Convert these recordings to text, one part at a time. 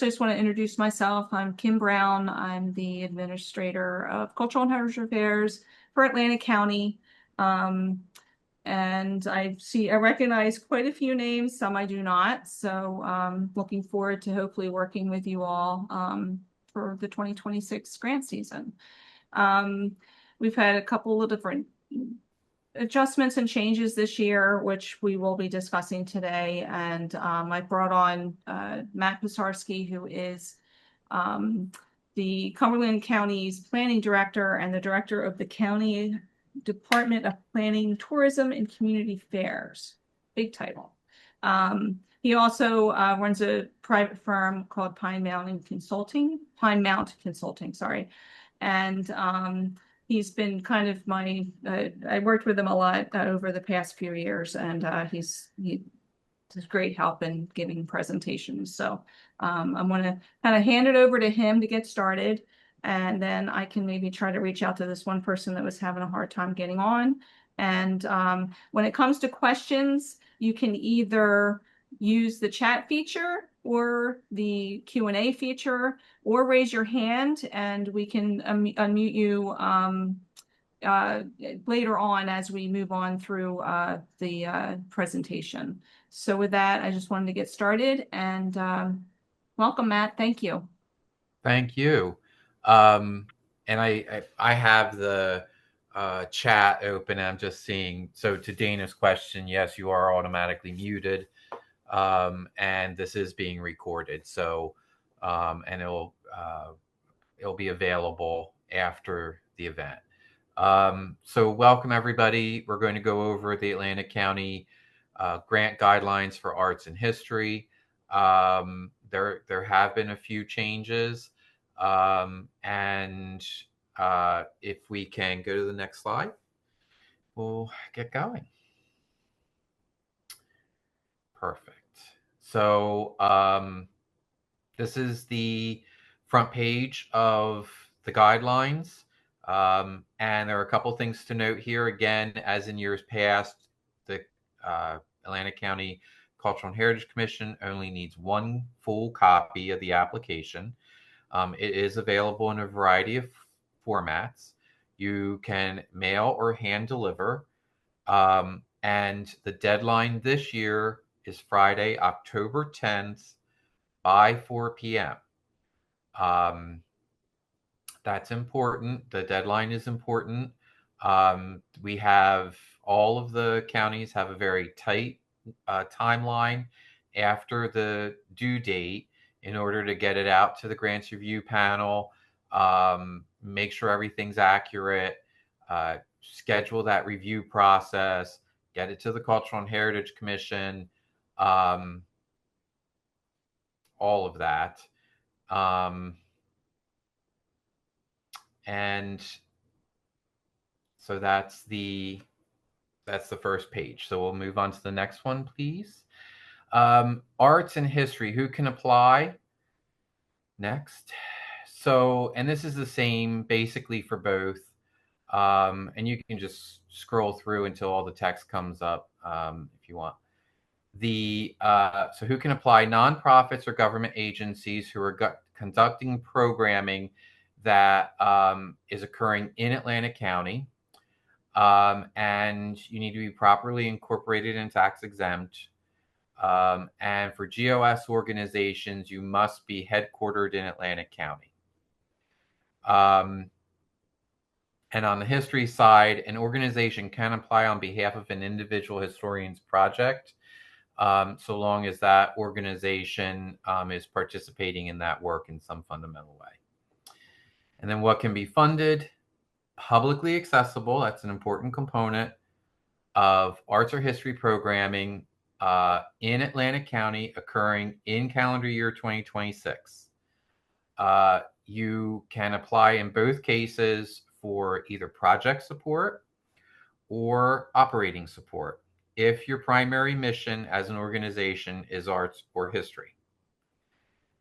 I just want to introduce myself. I'm Kim Brown. I'm the Administrator of Cultural and Heritage Affairs for Atlantic County. Um, and I recognize quite a few names, some I do not. So looking forward to hopefully working with you all for the 2026 grant season. Um, we've had a couple of different adjustments and changes this year, which we will be discussing today. And I brought on Matt Pisarski, who is the Cumberland County's Planning Director and the Director of the County Department of Planning, Tourism, and Community Affairs. Big title. He also runs a private firm called Pine Mountain Consulting, sorry. And he's been kind of I worked with him a lot over the past few years, and he's great help in giving presentations. So I'm going to kind of hand it over to him to get started, and then I can maybe try to reach out to this one person that was having a hard time getting on. And when it comes to questions, you can either use the chat feature or the Q&A feature, or raise your hand and we can unmute you later on as we move on through the presentation. So with that, I just wanted to get started, and welcome, Matt. Thank you. Thank you. And I have the chat open. I'm just seeing. So to Dana's question, yes, you are automatically muted, and this is being recorded. So and it'll be available after the event. So welcome everybody. We're going to go over the Atlantic County grant guidelines for arts and history. There have been a few changes, and if we can go to the next slide, we'll get going. Perfect. So this is the front page of the guidelines. And there are a couple things to note here. Again, as in years past, the Atlantic County Cultural and Heritage Commission only needs one full copy of the application. It is available in a variety of formats. You can mail or hand deliver. And the deadline this year is Friday, October 10th by 4 p.m. That's important. The deadline is important. We have all of the counties have a very tight timeline after the due date in order to get it out to the grants review panel, make sure everything's accurate, schedule that review process, get it to the Cultural and Heritage Commission, all of that. And so that's the first page. So we'll move on to the next one, please. Arts and history, who can apply? Next. So, and this is the same basically for both. And you can just scroll through until all the text comes up if you want. So who can apply? Nonprofits or government agencies who are conducting programming that is occurring in Atlantic County, and you need to be properly incorporated and tax exempt. And for GOS organizations, you must be headquartered in Atlantic County. And on the history side, an organization can apply on behalf of an individual historian's project, so long as that organization is participating in that work in some fundamental way. And then what can be funded? Publicly accessible, that's an important component of arts or history programming in Atlantic County occurring in calendar year 2026. You can apply in both cases for either project support or operating support if your primary mission as an organization is arts or history.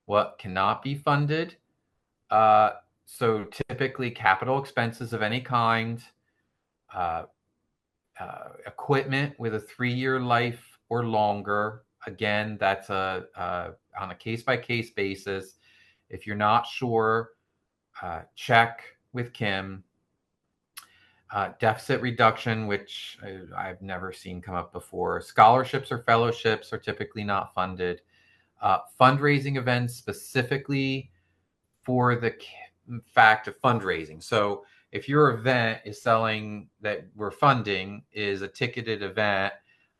What cannot be funded? So typically capital expenses of any kind, equipment with a 3-year life or longer. Again, that's a on a case-by-case basis. If you're not sure, check with Kim. Deficit reduction, which I've never seen come up before. Scholarships or fellowships are typically not funded. Fundraising events specifically for the fact of fundraising. So if your event is selling that we're funding is a ticketed event,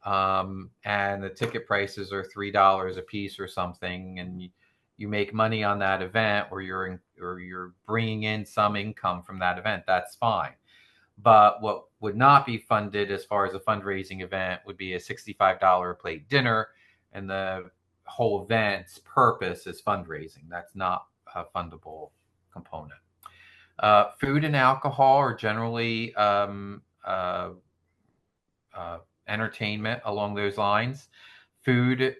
and the ticket prices are $3 a piece or something, and you make money on that event, or you're bringing in some income from that event, that's fine. But what would not be funded as far as a fundraising event would be a $65 a plate dinner, and the whole event's purpose is fundraising. That's not a fundable component. Food and alcohol are generally entertainment along those lines. Food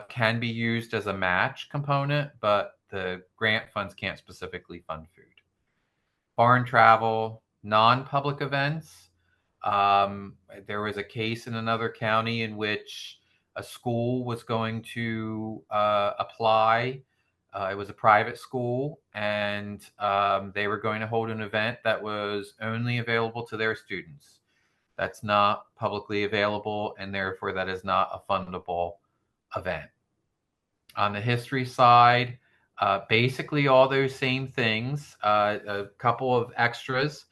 can be used as a match component, but the grant funds can't specifically fund food. Foreign travel, non-public events. There was a case in another county in which a school was going to apply. It was a private school, and they were going to hold an event that was only available to their students. That's not publicly available, and therefore that is not a fundable event. On the history side, basically all those same things, a couple of extras.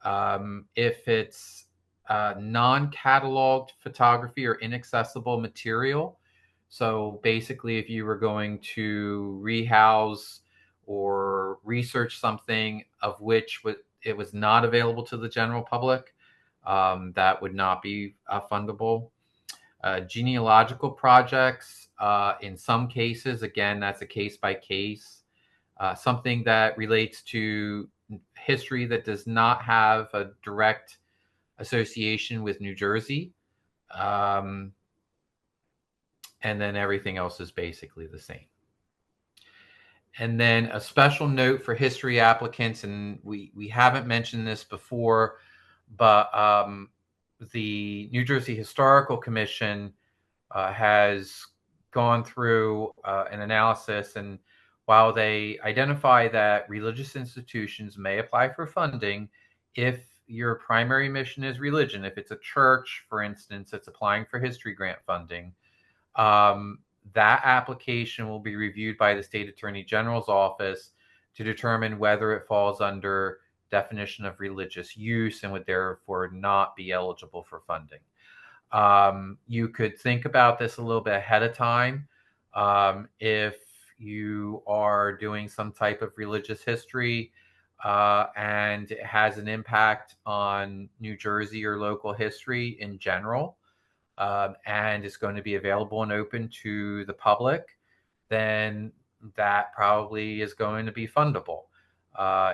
If it's non-cataloged photography or inaccessible material, so basically if you were going to rehouse or research something of which it was not available to the general public, that would not be fundable. Genealogical projects, in some cases, again, that's a case by case. Something that relates to history that does not have a direct association with New Jersey. And then everything else is basically the same. And then a special note for history applicants, and we haven't mentioned this before, but the New Jersey Historical Commission has gone through an analysis, and while they identify that religious institutions may apply for funding if your primary mission is religion, if it's a church, for instance, that's applying for history grant funding, that application will be reviewed by the State Attorney General's office to determine whether it falls under definition of religious use and would therefore not be eligible for funding. You could think about this a little bit ahead of time. If you are doing some type of religious history and it has an impact on New Jersey or local history in general, and is going to be available and open to the public, then that probably is going to be fundable.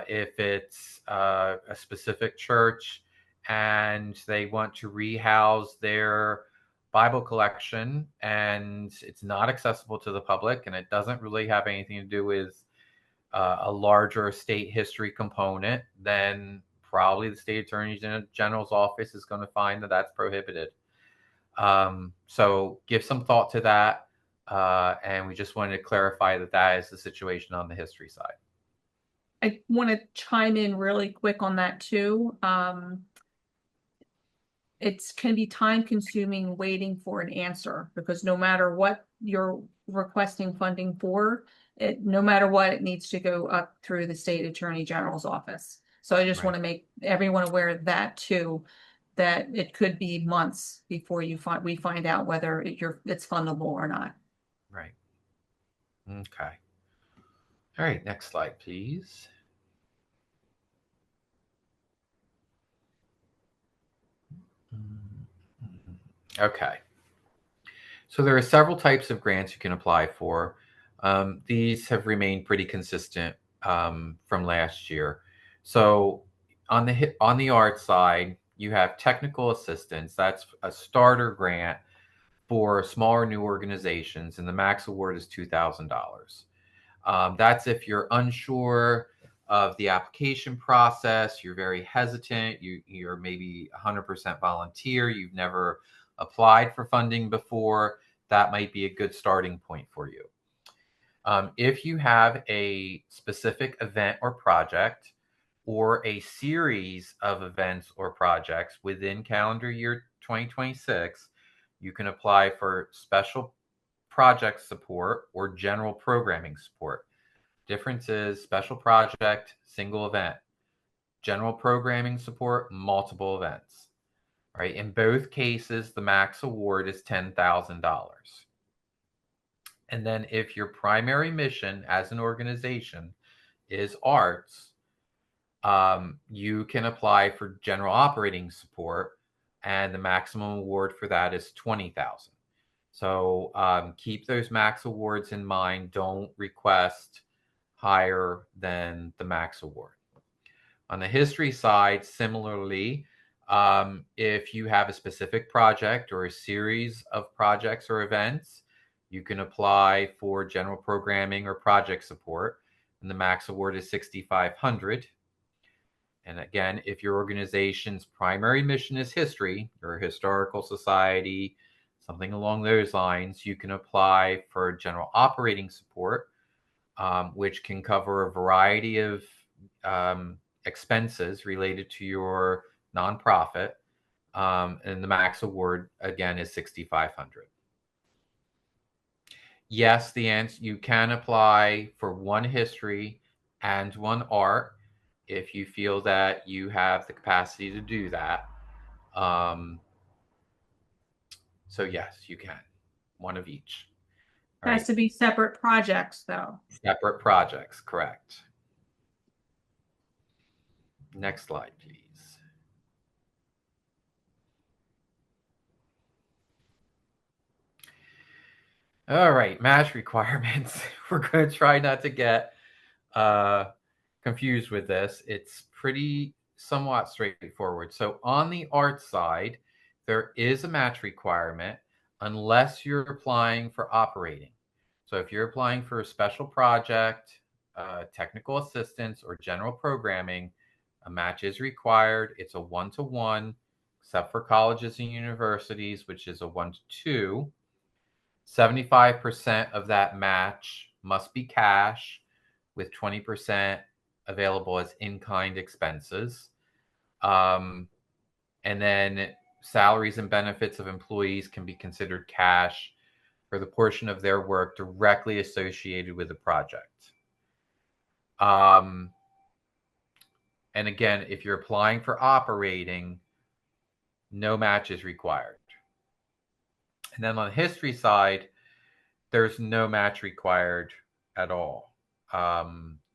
If it's a specific church and they want to rehouse their Bible collection and it's not accessible to the public and it doesn't really have anything to do with a larger state history component, then probably the State Attorney General's office is going to find that that's prohibited. So give some thought to that. And we just wanted to clarify that that is the situation on the history side. I want to chime in really quick on that too. It can be time consuming waiting for an answer, because no matter what you're requesting funding for, no matter what, it needs to go up through the State Attorney General's office. So I just want to make everyone aware of that too, that it could be months before we find out whether it's fundable or not. Right. Okay. All right, next slide, please. Okay. So there are several types of grants you can apply for. These have remained pretty consistent from last year. So on the art side, you have technical assistance. That's a starter grant for smaller new organizations, and the max award is $2,000. That's if you're unsure of the application process, you're very hesitant, you're maybe 100% volunteer, you've never applied for funding before, that might be a good starting point for you. If you have a specific event or project or a series of events or projects within calendar year 2026, you can apply for special project support or general programming support. Difference is special project, single event. General programming support, multiple events. Right? In both cases, the max award is $10,000. And then if your primary mission as an organization is arts, you can apply for general operating support, and the maximum award for that is $20,000. So keep those max awards in mind. Don't request higher than the max award. On the history side, similarly, if you have a specific project or a series of projects or events, you can apply for general programming or project support, and the max award is $6,500. And again, if your organization's primary mission is history, you're a historical society, something along those lines, you can apply for general operating support, which can cover a variety of expenses related to your nonprofit. And the max award, again, is $6,500. Yes, the answer, you can apply for one history and one art if you feel that you have the capacity to do that. So yes, you can. One of each. All Has right. to be separate projects, though. Separate projects, correct. Next slide, please. All right, match requirements. We're going to try not to get confused with this. It's pretty somewhat straightforward. So on the art side, there is a match requirement unless you're applying for operating. So if you're applying for a special project, technical assistance, or general programming, a match is required. It's a 1-to-1, except for colleges and universities, which is a 1-to-2. 75% of that match must be cash, with 20% available as in-kind expenses. And then salaries and benefits of employees can be considered cash for the portion of their work directly associated with the project. And again, if you're applying for operating, no match is required. And then on the history side, there's no match required at all.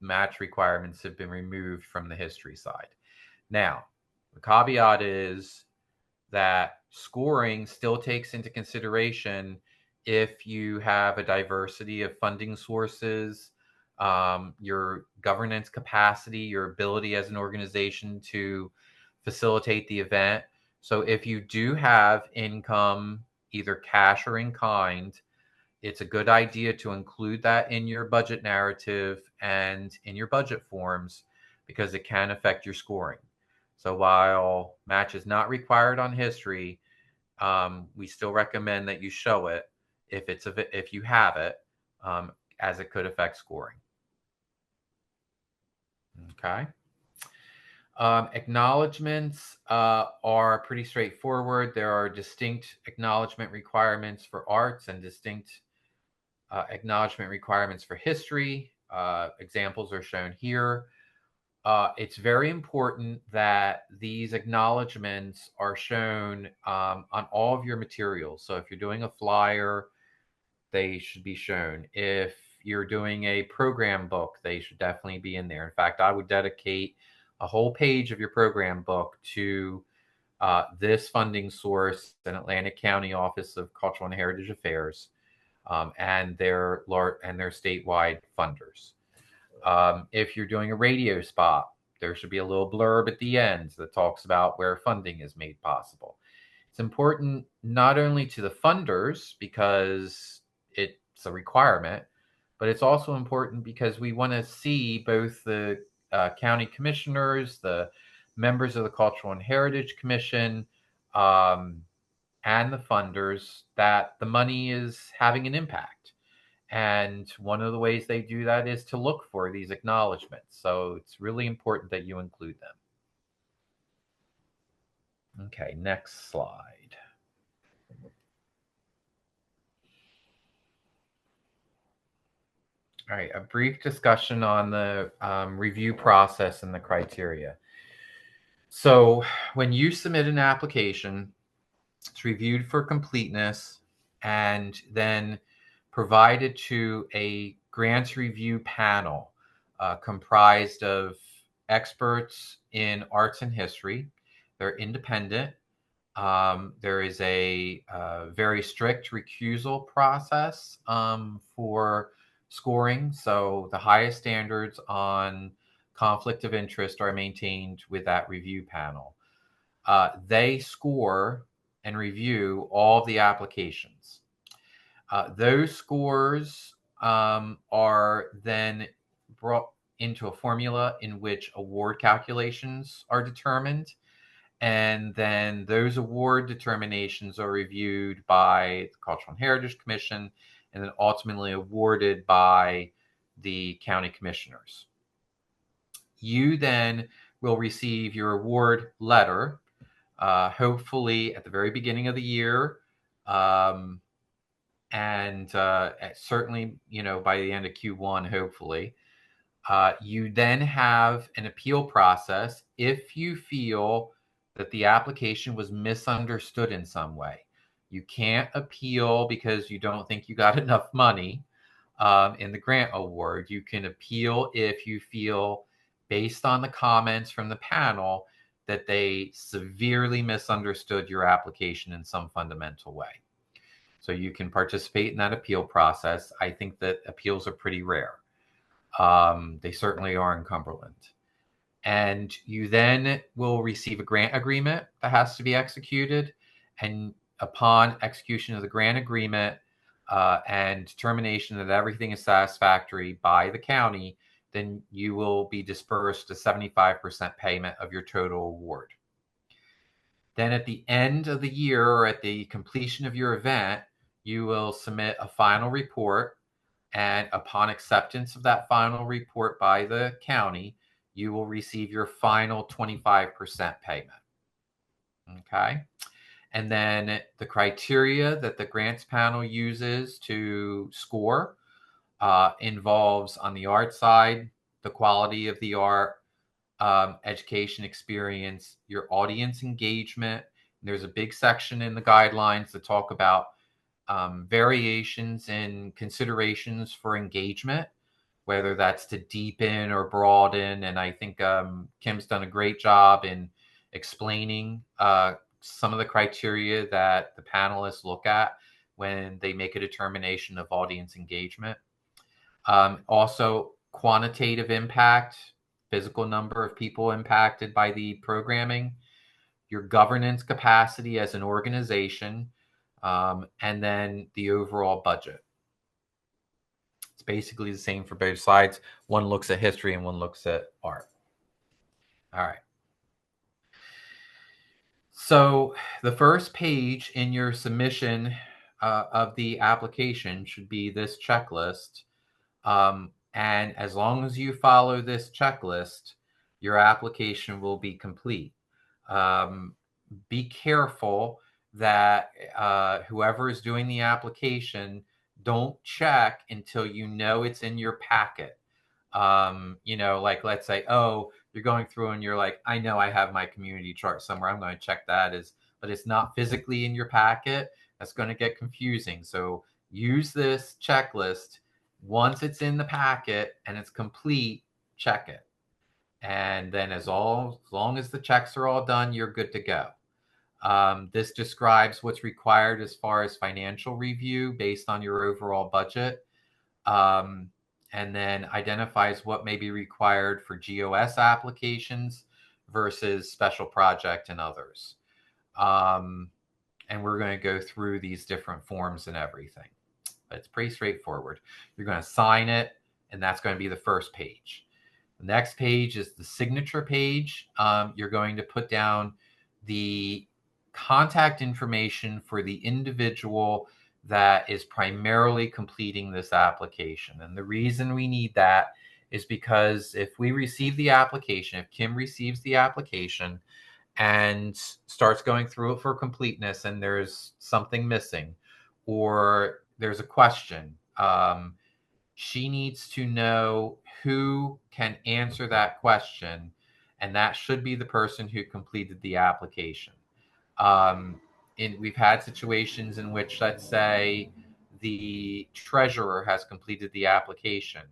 Match requirements have been removed from the history side. Now, the caveat is that scoring still takes into consideration if you have a diversity of funding sources, your governance capacity, your ability as an organization to facilitate the event. So if you do have income, either cash or in kind, it's a good idea to include that in your budget narrative and in your budget forms, because it can affect your scoring. So while match is not required on history, we still recommend that you show it if you have it, as it could affect scoring. Okay. Acknowledgements are pretty straightforward. There are distinct acknowledgement requirements for arts and distinct acknowledgement requirements for history. Examples are shown here. It's very important that these acknowledgements are shown on all of your materials. So if you're doing a flyer, they should be shown. If you're doing a program book, they should definitely be in there. In fact, I would dedicate a whole page of your program book to this funding source, an Atlantic County Office of Cultural and Heritage Affairs, and their statewide funders. If you're doing a radio spot, there should be a little blurb at the end that talks about where funding is made possible. It's important not only to the funders because it's a requirement, but it's also important because we want to see both the county commissioners, the members of the Cultural and Heritage Commission, and the funders, that the money is having an impact. And one of the ways they do that is to look for these acknowledgments. So it's really important that you include them. Okay, next slide. All right, a brief discussion on the review process and the criteria. So when you submit an application, it's reviewed for completeness and then provided to a grants review panel comprised of experts in arts and history. They're independent. There is a very strict recusal process for scoring. So the highest standards on conflict of interest are maintained with that review panel. They score and review all of the applications. Those scores are then brought into a formula in which award calculations are determined. And then those award determinations are reviewed by the Cultural and Heritage Commission and then ultimately awarded by the county commissioners. You then will receive your award letter, hopefully at the very beginning of the year. And certainly, by the end of Q1, hopefully. You then have an appeal process if you feel that the application was misunderstood in some way. You can't appeal because you don't think you got enough money in the grant award. You can appeal if you feel, based on the comments from the panel, that they severely misunderstood your application in some fundamental way. So you can participate in that appeal process. I think that appeals are pretty rare. They certainly are in Cumberland. And you then will receive a grant agreement that has to be executed. And upon execution of the grant agreement and determination that everything is satisfactory by the county, then you will be dispersed a 75% payment of your total award. Then at the end of the year or at the completion of your event, you will submit a final report. And upon acceptance of that final report by the county, you will receive your final 25% payment. Okay. And then the criteria that the grants panel uses to score involves, on the art side, the quality of the art, education experience, your audience engagement. There's a big section in the guidelines that talk about variations in considerations for engagement, whether that's to deepen or broaden. And I think Kim's done a great job in explaining some of the criteria that the panelists look at when they make a determination of audience engagement. Also, quantitative impact, physical number of people impacted by the programming, your governance capacity as an organization, and then the overall budget. It's basically the same for both sides. One looks at history and one looks at art. All right. So the first page in your submission of the application should be this checklist. And as long as you follow this checklist, your application will be complete. Be careful that whoever is doing the application, don't check until you know it's in your packet. Like let's say, oh, you're going through and you're like, I know I have my community chart somewhere. I'm going to check that, but it's not physically in your packet. That's going to get confusing. So use this checklist. Once it's in the packet and it's complete, check it. And then as long as the checks are all done, you're good to go. This describes what's required as far as financial review based on your overall budget, and then identifies what may be required for GOS applications versus special project and others. And we're going to go through these different forms and everything. But it's pretty straightforward. You're going to sign it, and that's going to be the first page. The next page is the signature page. You're going to put down the contact information for the individual that is primarily completing this application. And the reason we need that is because if we receive the application, if Kim receives the application and starts going through it for completeness and there's something missing or there's a question, she needs to know who can answer that question, and that should be the person who completed the application. We've had situations in which, let's say, the treasurer has completed the application,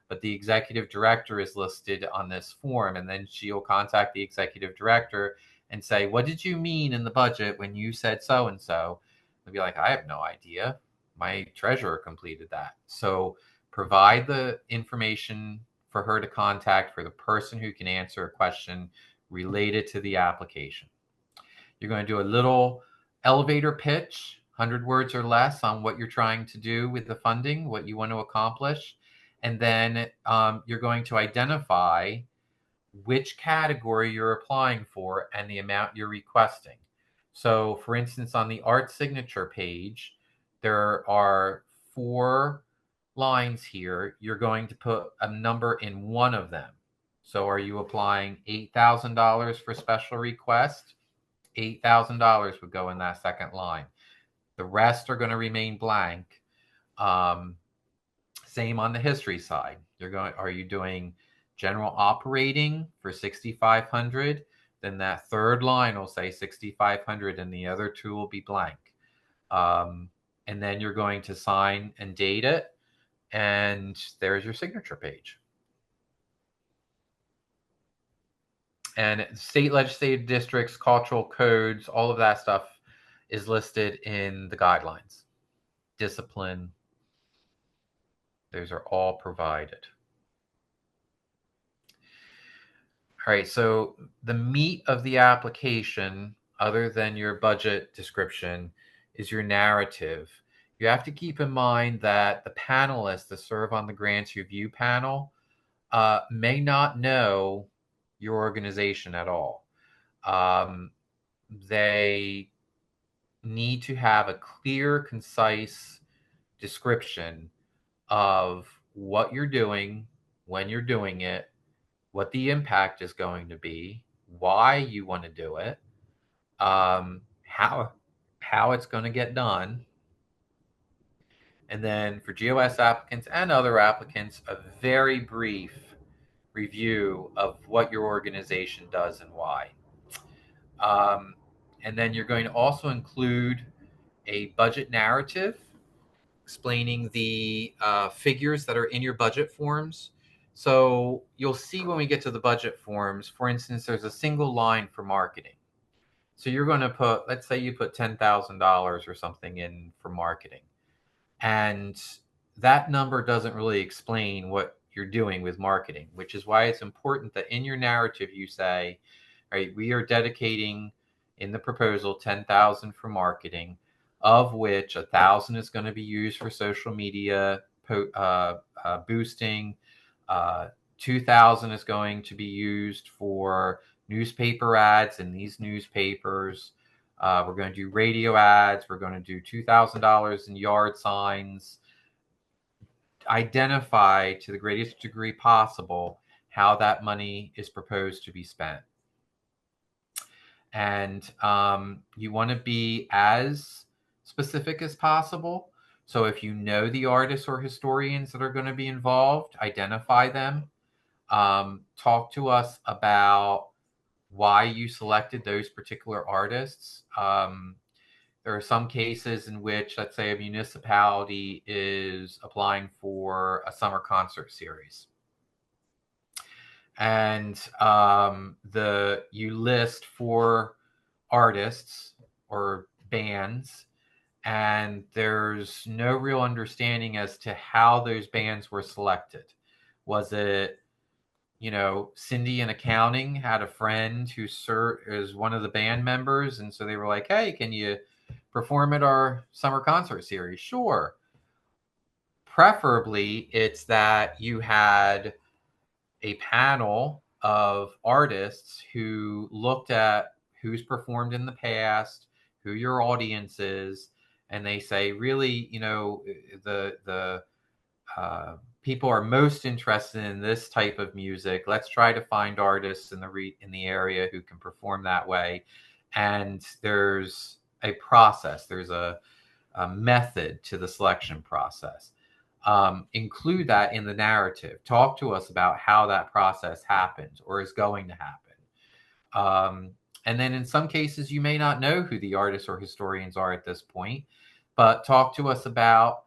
but the executive director is listed on this form, and then she'll contact the executive director and say, "What did you mean in the budget when you said so and so?" They'll be like, "I have no idea. My treasurer completed that." So provide the information for her to contact for the person who can answer a question related to the application. You're going to do a little elevator pitch, 100 words or less, on what you're trying to do with the funding, what you want to accomplish. And then you're going to identify which category you're applying for and the amount you're requesting. So, for instance, on the art signature page, there are 4 lines here. You're going to put a number in one of them. So, are you applying $8,000 for special request? $8,000 would go in that second line. The rest are going to remain blank. Same on the history side. Are you doing general operating for 6,500? Then that third line will say 6,500 and the other 2 will be blank. And then you're going to sign and date it, and there's your signature page. And state legislative districts, cultural codes, all of that stuff is listed in the guidelines. Discipline, those are all provided. All right, so the meat of the application, other than your budget description, is your narrative. You have to keep in mind that the panelists that serve on the grants review panel may not know your organization at all. They need to have a clear, concise description of what you're doing, when you're doing it, what the impact is going to be, why you want to do it, how it's going to get done. And then for GOS applicants and other applicants, a very brief review of what your organization does and why. And then you're going to also include a budget narrative explaining the figures that are in your budget forms. So you'll see when we get to the budget forms, for instance, there's a single line for marketing. So you're going to put, let's say you put $10,000 or something in for marketing. And that number doesn't really explain what you're doing with marketing, which is why it's important that in your narrative you say, all right, we are dedicating in the proposal 10,000 for marketing, of which 1,000 is going to be used for social media boosting. 2,000 is going to be used for newspaper ads in these newspapers. We're going to do radio ads. We're going to do $2,000 in yard signs. Identify to the greatest degree possible how that money is proposed to be spent. And you want to be as specific as possible. So if you know the artists or historians that are going to be involved, identify them. Talk to us about why you selected those particular artists. There are some cases in which, let's say, a municipality is applying for a summer concert series. And you list 4 artists or bands, and there's no real understanding as to how those bands were selected. Was it, Cindy in accounting had a friend who is one of the band members, and so they were like, "Hey, can you perform at our summer concert series?" Sure. Preferably, it's that you had a panel of artists who looked at who's performed in the past, who your audience is, and they say, really, the people are most interested in this type of music. Let's try to find artists in the area who can perform that way. And there's a process. There's a method to the selection process. Include that in the narrative. Talk to us about how that process happens or is going to happen. And then in some cases, you may not know who the artists or historians are at this point, but talk to us about,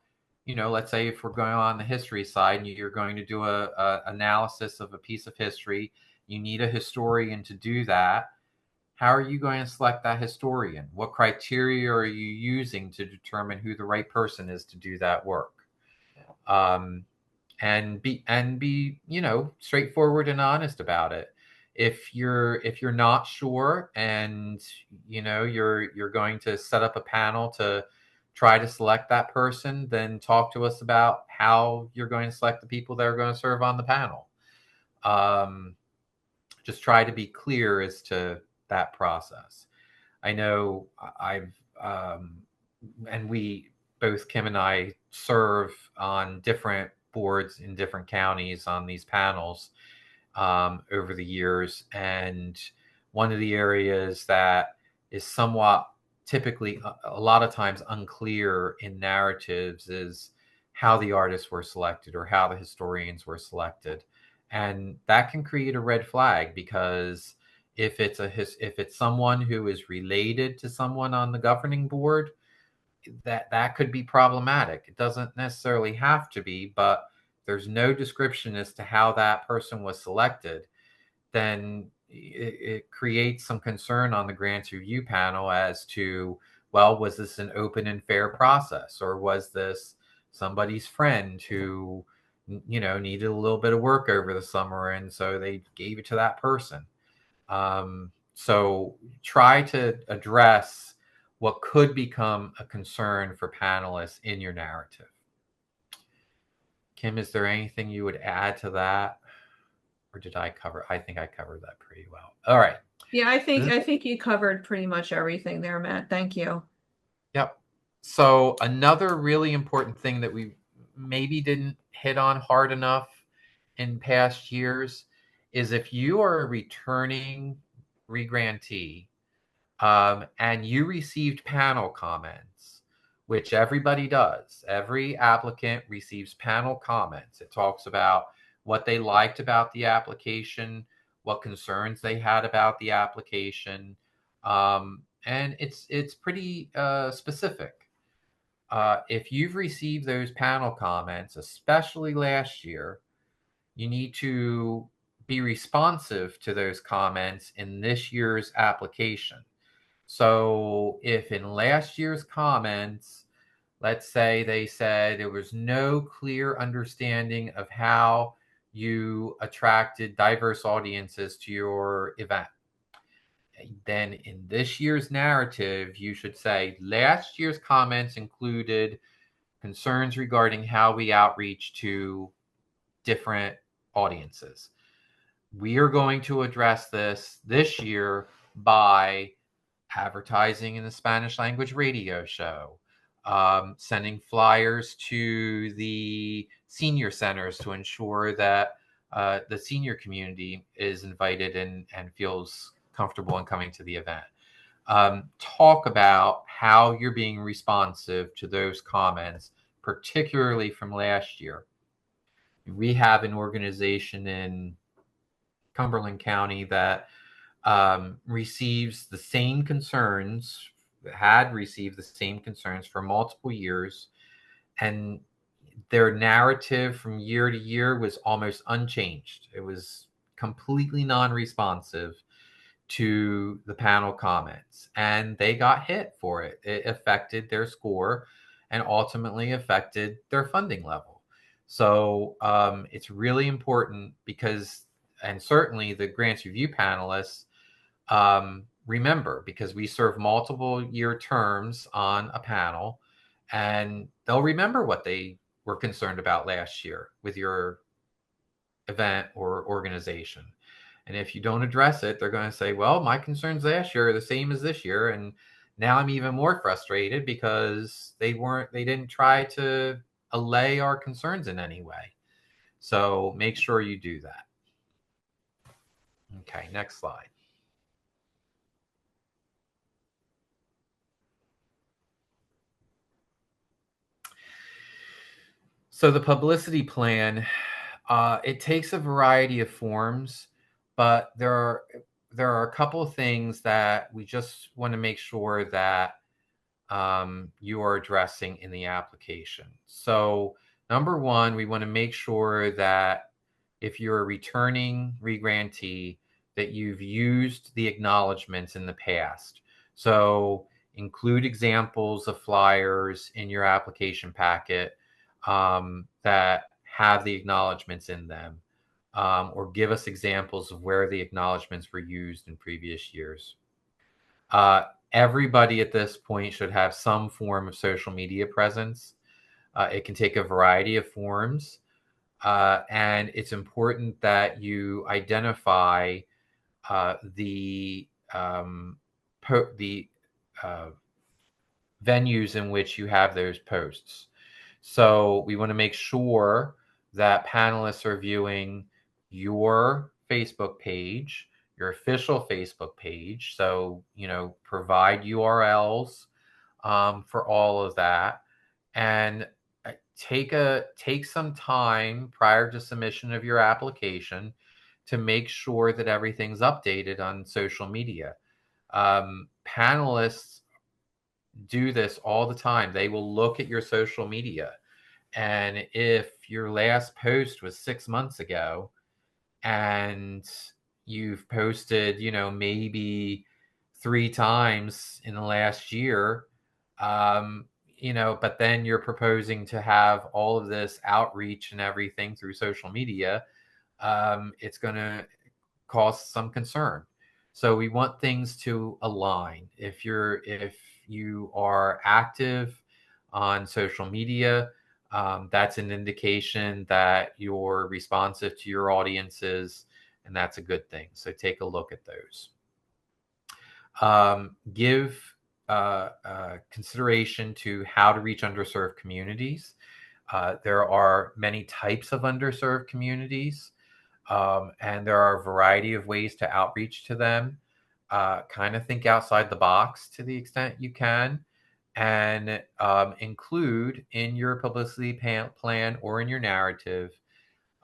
let's say if we're going on the history side and you're going to do a analysis of a piece of history, you need a historian to do that. How are you going to select that historian? What criteria are you using to determine who the right person is to do that work? And be straightforward and honest about it. If you're not sure, and you're going to set up a panel to try to select that person, then talk to us about how you're going to select the people that are going to serve on the panel. Just try to be clear as to that process. I know and we both, Kim and I, serve on different boards in different counties on these panels over the years. And one of the areas that is somewhat typically a lot of times unclear in narratives is how the artists were selected or how the historians were selected. And that can create a red flag, because if it's someone who is related to someone on the governing board, that could be problematic. It doesn't necessarily have to be, but there's no description as to how that person was selected, then it creates some concern on the grants review panel as to, well, was this an open and fair process, or was this somebody's friend who needed a little bit of work over the summer and so they gave it to that person? So try to address what could become a concern for panelists in your narrative. Kim, is there anything you would add to that? Or did I cover? I think I covered that pretty well. All right. Yeah, I think you covered pretty much everything there, Matt. Thank you. Yep. So another really important thing that we maybe didn't hit on hard enough in past years is, if you are a returning regrantee and you received panel comments, which everybody does. Every applicant receives panel comments. It talks about what they liked about the application, what concerns they had about the application, and it's pretty specific. If you've received those panel comments, especially last year, you need to be responsive to those comments in this year's application. So if in last year's comments, let's say they said there was no clear understanding of how you attracted diverse audiences to your event, then in this year's narrative, you should say last year's comments included concerns regarding how we outreach to different audiences. We are going to address this year by advertising in the Spanish language radio show, sending flyers to the senior centers to ensure that the senior community is invited and feels comfortable in coming to the event. Talk about how you're being responsive to those comments, particularly from last year. We have an organization in Cumberland County that receives the same concerns, had received the same concerns for multiple years, and their narrative from year to year was almost unchanged. It was completely non-responsive to the panel comments, and they got hit for it. It affected their score and ultimately affected their funding level. So it's really important, because, and certainly the grants review panelists remember, because we serve multiple year terms on a panel, and they'll remember what they were concerned about last year with your event or organization. And if you don't address it, they're going to say, well, my concerns last year are the same as this year. And now I'm even more frustrated because they didn't try to allay our concerns in any way. So make sure you do that. Okay, next slide. So the publicity plan, it takes a variety of forms, but there are a couple of things that we just want to make sure that you are addressing in the application. So number one, we want to make sure that if you're a returning regrantee, that you've used the acknowledgments in the past. So include examples of flyers in your application packet that have the acknowledgments in them, or give us examples of where the acknowledgments were used in previous years. Everybody at this point should have some form of social media presence. It can take a variety of forms, and it's important that you identify the venues in which you have those posts. So we want to make sure that panelists are viewing your Facebook page, your official Facebook page. So, provide URLs for all of that, and take some time prior to submission of your application to make sure that everything's updated on social media. Panelists do this all the time. They will look at your social media, and if your last post was 6 months ago and you've posted, maybe 3 times in the last year, but then you're proposing to have all of this outreach and everything through social media, it's going to cause some concern. So we want things to align. If you are active on social media, that's an indication that you're responsive to your audiences, and that's a good thing. So take a look at those. Give consideration to how to reach underserved communities. There are many types of underserved communities, and there are a variety of ways to outreach to them. Kind of think outside the box to the extent you can, and include in your publicity plan or in your narrative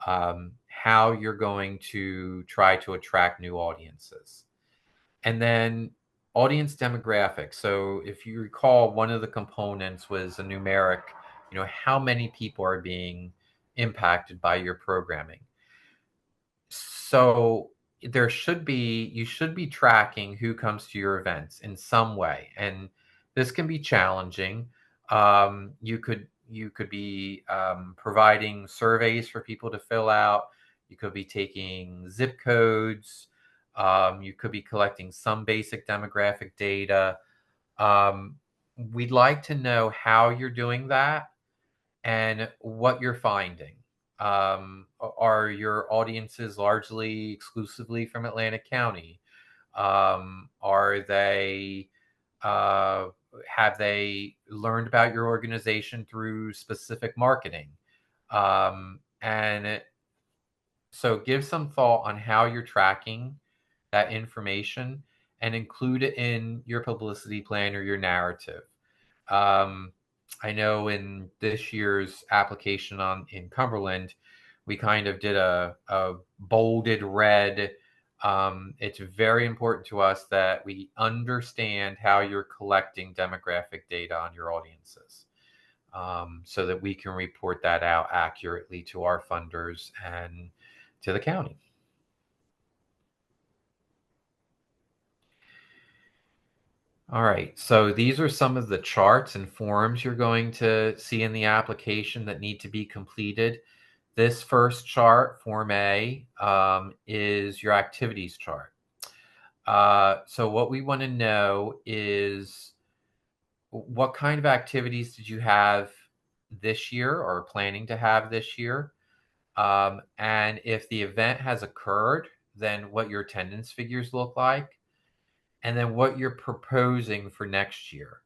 how you're going to try to attract new audiences. And then audience demographics. So if you recall, one of the components was a numeric, how many people are being impacted by your programming. So you should be tracking who comes to your events in some way, and this can be challenging. You could be providing surveys for people to fill out. You could be taking zip codes. You could be collecting some basic demographic data. We'd like to know how you're doing that and what you're finding. Are your audiences largely exclusively from Atlantic County? Are they have they learned about your organization through specific marketing? And so give some thought on how you're tracking that information and include it in your publicity plan or your narrative. I know in this year's application in Cumberland, we kind of did a bolded red. It's very important to us that we understand how you're collecting demographic data on your audiences, so that we can report that out accurately to our funders and to the county. All right, so these are some of the charts and forms you're going to see in the application that need to be completed. This first chart, Form A, is your activities chart. So what we want to know is what kind of activities did you have this year or planning to have this year? And if the event has occurred, then what your attendance figures look like. and then what you're proposing for next year.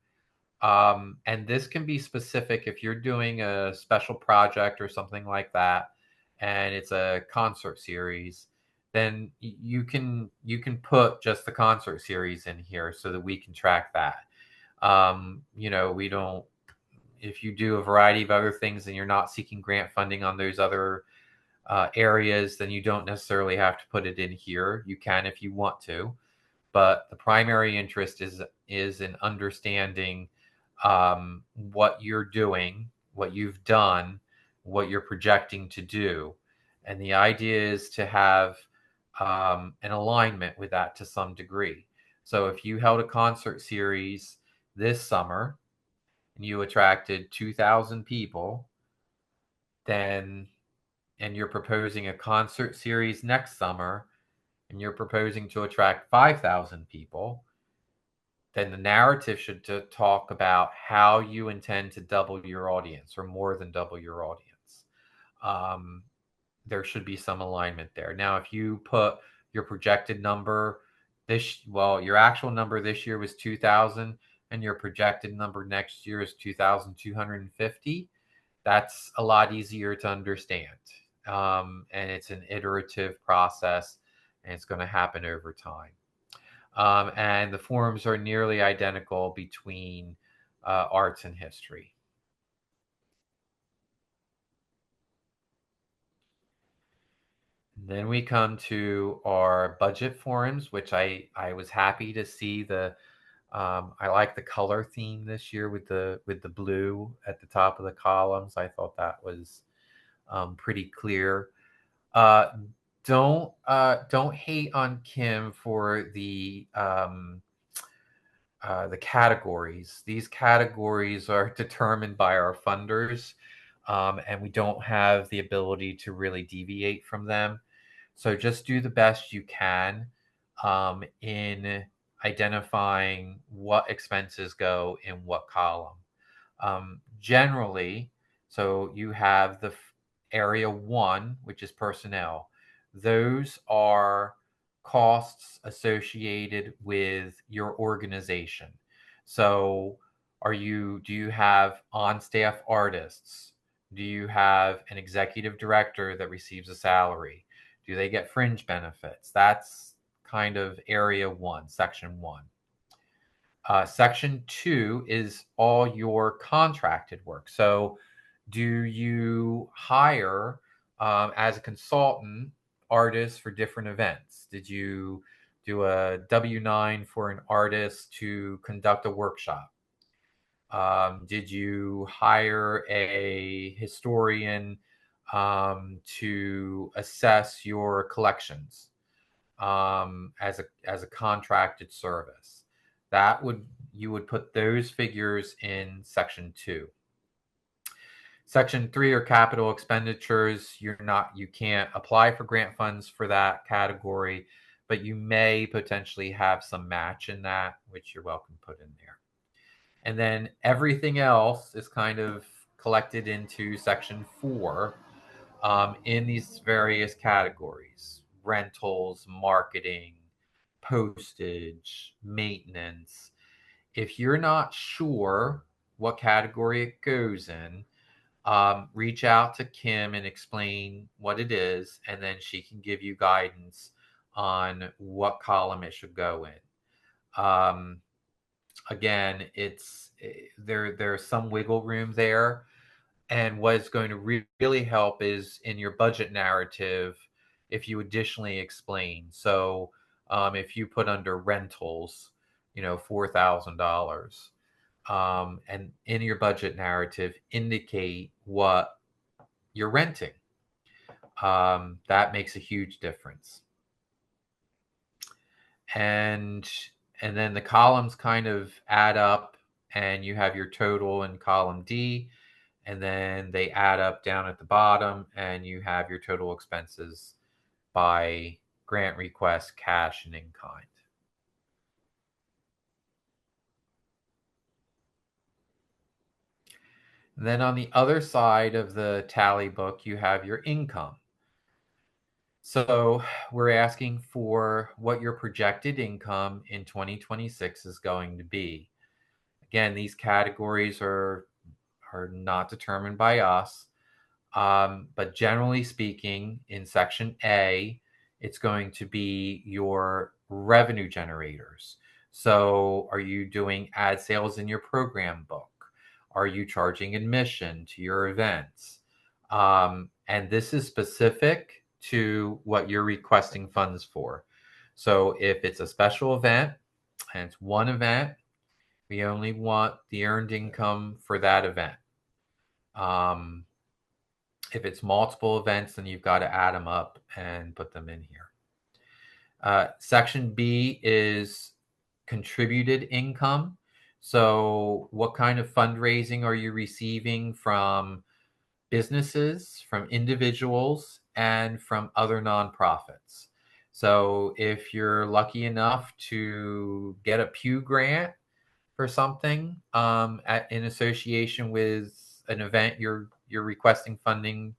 And this can be specific if you're doing a special project or something like that, and it's a concert series. Then you can put just the concert series in here so that we can track that. We don't. If you do a variety of other things and you're not seeking grant funding on those other areas, then you don't necessarily have to put it in here. You can if you want to, but the primary interest is in understanding what you're doing, what you've done, what you're projecting to do. And the idea is to have an alignment with that to some degree. So if you held a concert series this summer and you attracted 2,000 people, then, and you're proposing a concert series next summer and you're proposing to attract 5,000 people, then the narrative should talk about how you intend to double your audience or more than double your audience. There should be some alignment there. Now, if you put your projected number your actual number this year was 2,000 and your projected number next year is 2,250, that's a lot easier to understand. And it's an iterative process and it's going to happen over time. And the forms are nearly identical between arts and history. Then we come to our budget forms, which I was happy to see I like the color theme this year with the blue at the top of the columns. I thought that was pretty clear. Uh, don't hate on Kim for the categories. These categories are determined by our funders, and we don't have the ability to really deviate from them. So just do the best you can in identifying what expenses go in what column. Generally, so you have the area 1, which is personnel. Those are costs associated with your organization. So do you have on-staff artists? Do you have an executive director that receives a salary? Do they get fringe benefits? That's kind of area 1, section 1. Section 2 is all your contracted work. So do you hire as a consultant artists for different events? Did you do a W-9 for an artist to conduct a workshop? Did you hire a historian to assess your collections as a contracted service? You would put those figures in section 2. Section 3 are capital expenditures. You can't apply for grant funds for that category, but you may potentially have some match in that, which you're welcome to put in there. And then everything else is kind of collected into section 4 in these various categories: rentals, marketing, postage, maintenance. If you're not sure what category it goes in, reach out to Kim and explain what it is, and then she can give you guidance on what column it should go in. Again, there's some wiggle room there, and what is going to really help is in your budget narrative if you additionally explain. So if you put under rentals, $4,000, and in your budget narrative indicate what you're renting. That makes a huge difference. And then the columns kind of add up, and you have your total in column D, and then they add up down at the bottom, and you have your total expenses by grant request, cash, and in kind. And then on the other side of the tally book, you have your income. So we're asking for what your projected income in 2026 is going to be. Again, these categories are not determined by us, but generally speaking, in section A, it's going to be your revenue generators. So, are you doing ad sales in your program book? Are you charging admission to your events? And this is specific to what you're requesting funds for. So, if it's a special event and it's one event, we only want the earned income for that event. Um, if it's multiple events, then you've got to add them up and put them in here. Section B is contributed income. So, what kind of fundraising are you receiving from businesses, from individuals, and from other nonprofits? So, if you're lucky enough to get a Pew grant for something in association with an event you're requesting funding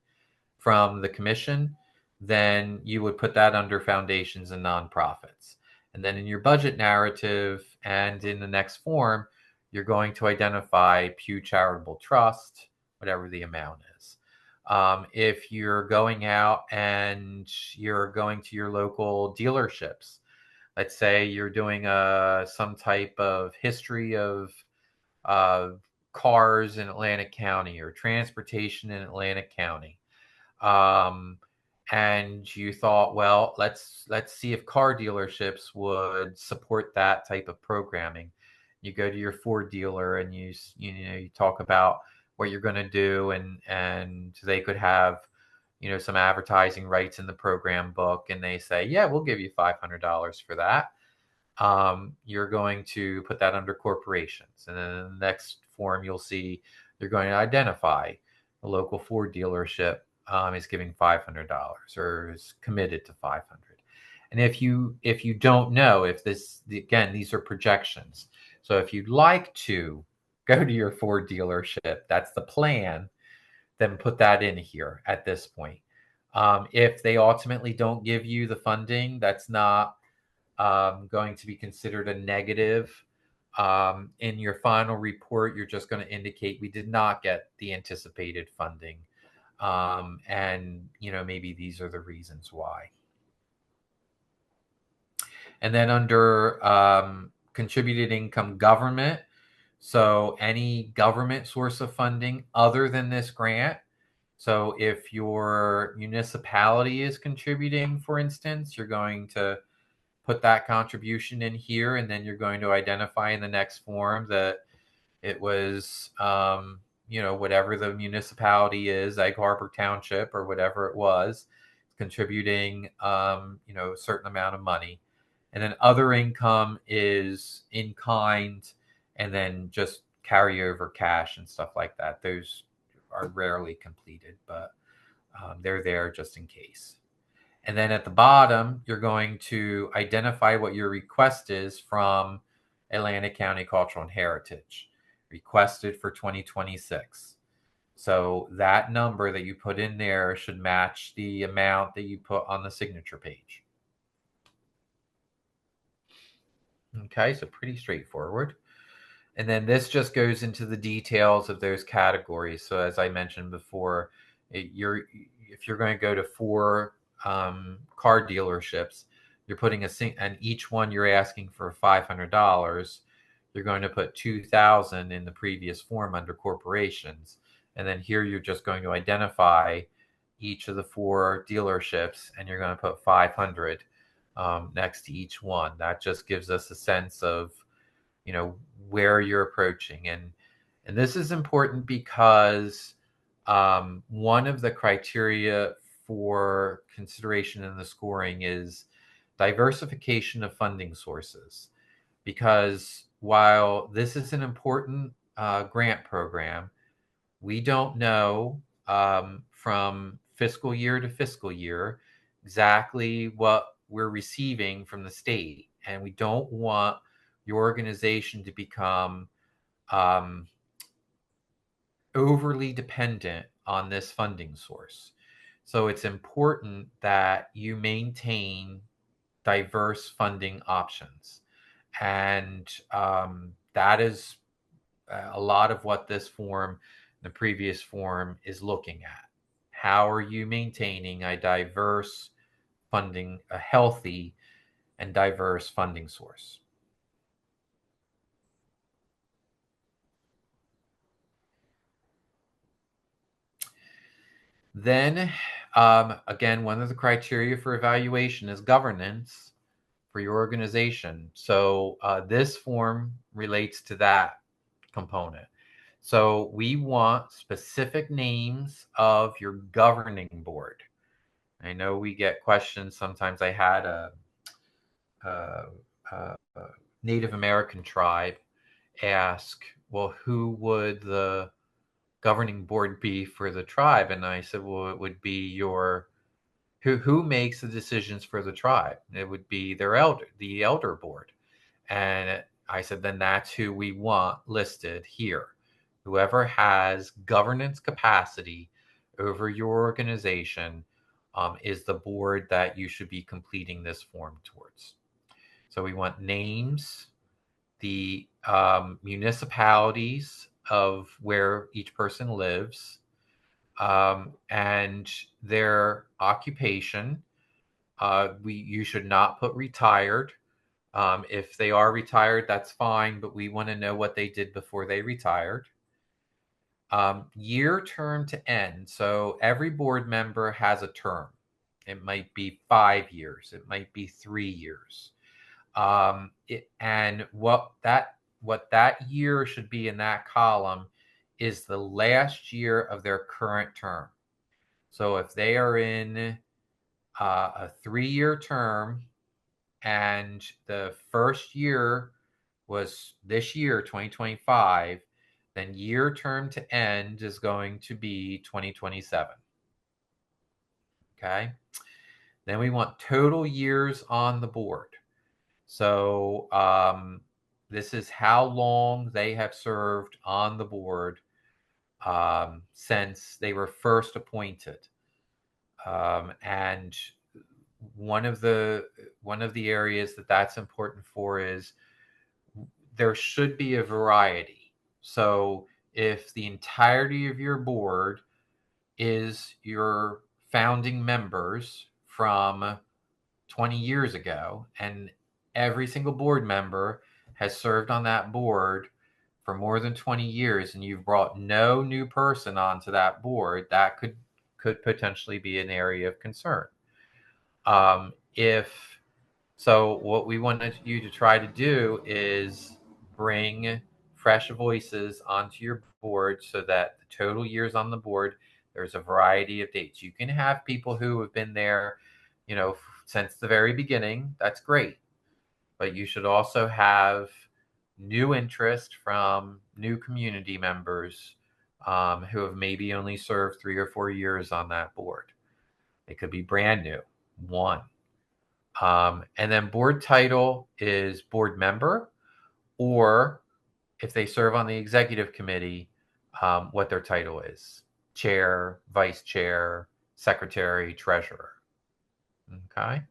from the commission, then you would put that under foundations and nonprofits. And then in your budget narrative and in the next form, you're going to identify Pew Charitable Trust, whatever the amount is. If you're going out and you're going to your local dealerships, let's say you're doing some type of history of uh, cars in Atlantic County or transportation in Atlantic County, um, and you thought, well, let's see if car dealerships would support that type of programming. You go to your Ford dealer and you talk about what you're going to do, and they could have some advertising rights in the program book, and they say, yeah, we'll give you $500 for that. You're going to put that under corporations, and then in the next form you'll see you're going to identify a local Ford dealership is giving $500 or is committed to 500. And if you don't know if this, again, these are projections. So if you'd like to go to your Ford dealership, that's the plan, then put that in here at this point. If they ultimately don't give you the funding, that's not going to be considered a negative. In your final report, you're just going to indicate we did not get the anticipated funding. And maybe these are the reasons why. And then under contributed income government, so any government source of funding other than this grant. So if your municipality is contributing, for instance, you're going to put that contribution in here, and then you're going to identify in the next form that it was whatever the municipality is, Egg Harbor Township or whatever it was, contributing a certain amount of money. And then other income is in kind, and then just carryover cash and stuff like that. Those are rarely completed, but they're there just in case. And then at the bottom, you're going to identify what your request is from Atlantic County Cultural and Heritage, requested for 2026. So that number that you put in there should match the amount that you put on the signature page. Okay, so pretty straightforward. And then this just goes into the details of those categories. So as I mentioned before, if you're going to go to 4 car dealerships, you're putting and each one you're asking for $500. You're going to put 2,000 in the previous form under corporations, and then here you're just going to identify each of the 4 dealerships, and you're going to put 500 next to each one. That just gives us a sense of where you're approaching, and this is important because one of the criteria for consideration in the scoring is diversification of funding sources, because while this is an important grant program, we don't know from fiscal year to fiscal year exactly what we're receiving from the state, and we don't want your organization to become overly dependent on this funding source. So it's important that you maintain diverse funding options. And that is a lot of what this form, the previous form, is looking at. How are you maintaining a diverse funding, a healthy and diverse funding source? Then, again, one of the criteria for evaluation is governance for your organization. So this form relates to that component. So we want specific names of your governing board. I know we get questions. Sometimes I had a, a Native American tribe ask, well, who would the governing board be for the tribe? And I said, well, it would be your who makes the decisions for the tribe. It would be the elder board. And I said, then that's who we want listed here. Whoever has governance capacity over your organization is the board that you should be completing this form towards. So we want names, the municipalities of where each person lives, and their occupation. You should not put retired. If they are retired, that's fine, but we want to know what they did before they retired. Year term to end. So every board member has a term. It might be 5 years. It might be 3 years. And what that year should be in that column is the last year of their current term. So if they are in a 3-year term and the first year was this year, 2025, then year term to end is going to be 2027. Okay. Then we want total years on the board. So this is how long they have served on the board since they were first appointed. And one of the areas that's important for is there should be a variety. So if the entirety of your board is your founding members from 20 years ago, and every single board member has served on that board for more than 20 years, and you've brought no new person onto that board, that could potentially be an area of concern. If so, what we wanted you to try to do is bring fresh voices onto your board so that the total years on the board, there's a variety of dates. You can have people who have been there, since the very beginning. That's great. But you should also have new interest from new community members who have maybe only served 3 or 4 years on that board. It could be brand new, one. And then board title is board member, or if they serve on the executive committee, what their title is: chair, vice chair, secretary, treasurer. Okay.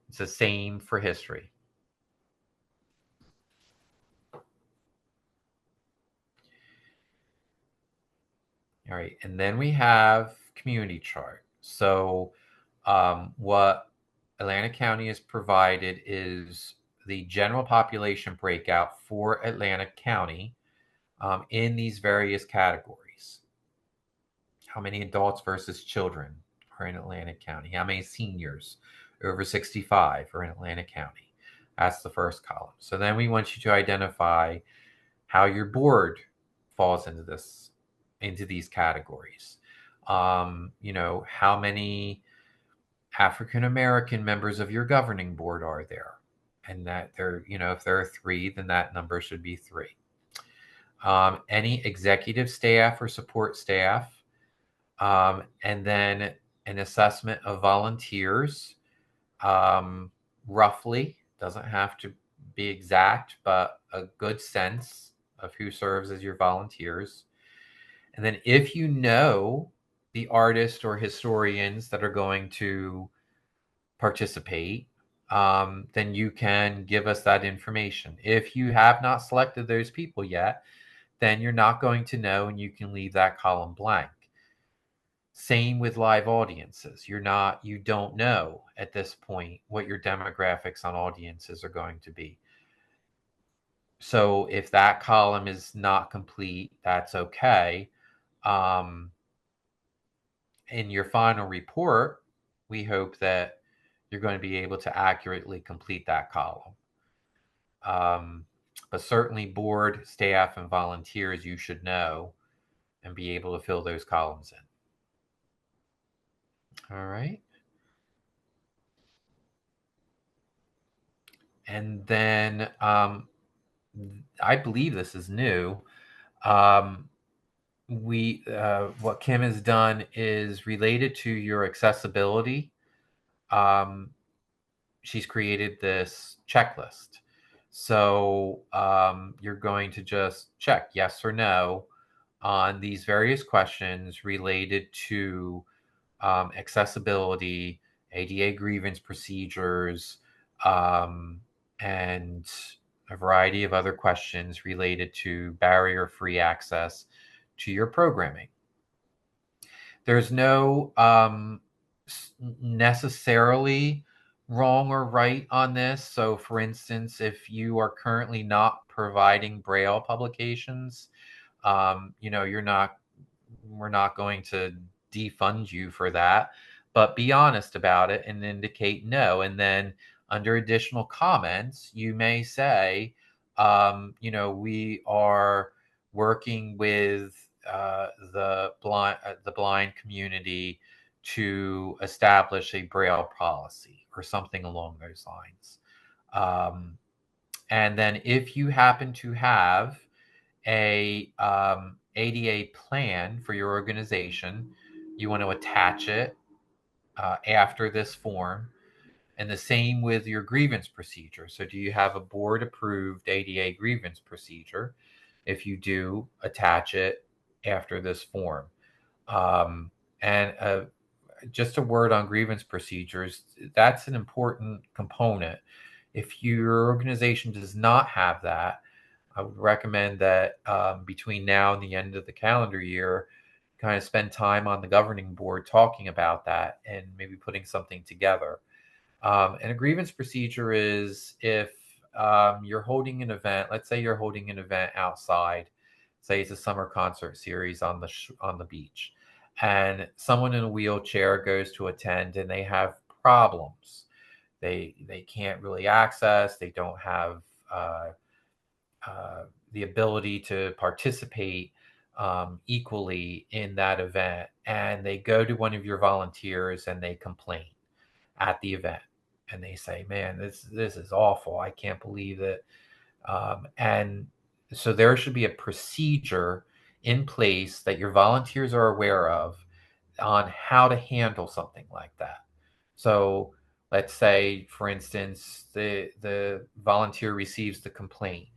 It's the same for history. All right. And then we have community chart. So what Atlantic County has provided is the general population breakout for Atlantic County in these various categories. How many adults versus children are in Atlantic County? How many seniors over 65 are in Atlantic County? That's the first column. So then we want you to identify how your board falls into these categories. How many African American members of your governing board are there? And that if there are 3, then that number should be 3. Any executive staff or support staff, and then an assessment of volunteers, roughly, doesn't have to be exact, but a good sense of who serves as your volunteers. And then if you know the artists or historians that are going to participate, then you can give us that information. If you have not selected those people yet, then you're not going to know, and you can leave that column blank. Same with live audiences. You don't know at this point what your demographics on audiences are going to be. So if that column is not complete, that's okay. In your final report, we hope that you're going to be able to accurately complete that column. But certainly board, staff, and volunteers, you should know and be able to fill those columns in. All right. And then I believe this is new. What Kim has done is related to your accessibility. She's created this checklist. So you're going to just check yes or no on these various questions related to accessibility, ADA grievance procedures, and a variety of other questions related to barrier-free access to your programming. There's no necessarily wrong or right on this. So, for instance, if you are currently not providing Braille publications, we're not going to defund you for that, but be honest about it and indicate no. And then under additional comments, you may say, we are working with the blind community to establish a Braille policy or something along those lines. And then if you happen to have a ADA plan for your organization, you want to attach it after this form. And the same with your grievance procedure. So do you have a board approved ADA grievance procedure? If you do, attach it after this form. And just a word on grievance procedures, that's an important component. If your organization does not have that, I would recommend that between now and the end of the calendar year, kind of spend time on the governing board talking about that and maybe putting something together. And a grievance procedure is if you're holding an event, let's say you're holding an event outside, say it's a summer concert series on the beach, and someone in a wheelchair goes to attend and they have problems. They can't really access. They don't have the ability to participate equally in that event, and they go to one of your volunteers and they complain at the event, and they say, "Man, this is awful. I can't believe it." And so there should be a procedure in place that your volunteers are aware of on how to handle something like that. So let's say, for instance, the volunteer receives the complaint.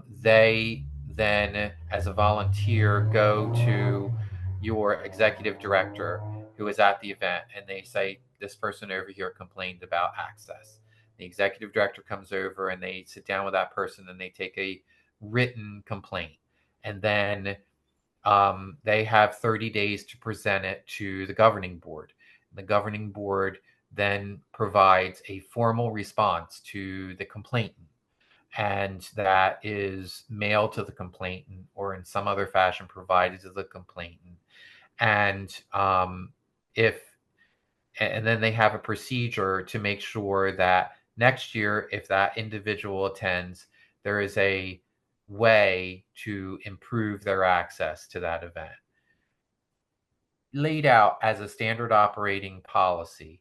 They then, as a volunteer, go to your executive director who is at the event, and they say, this person over here complained about access. The executive director comes over and they sit down with that person and they take a written complaint. And then they have 30 days to present it to the governing board. The governing board then provides a formal response to the complainant, and that is mailed to the complainant or in some other fashion provided to the complainant. And if and then they have a procedure to make sure that next year, if that individual attends, there is a way to improve their access to that event. Laid out as a standard operating policy,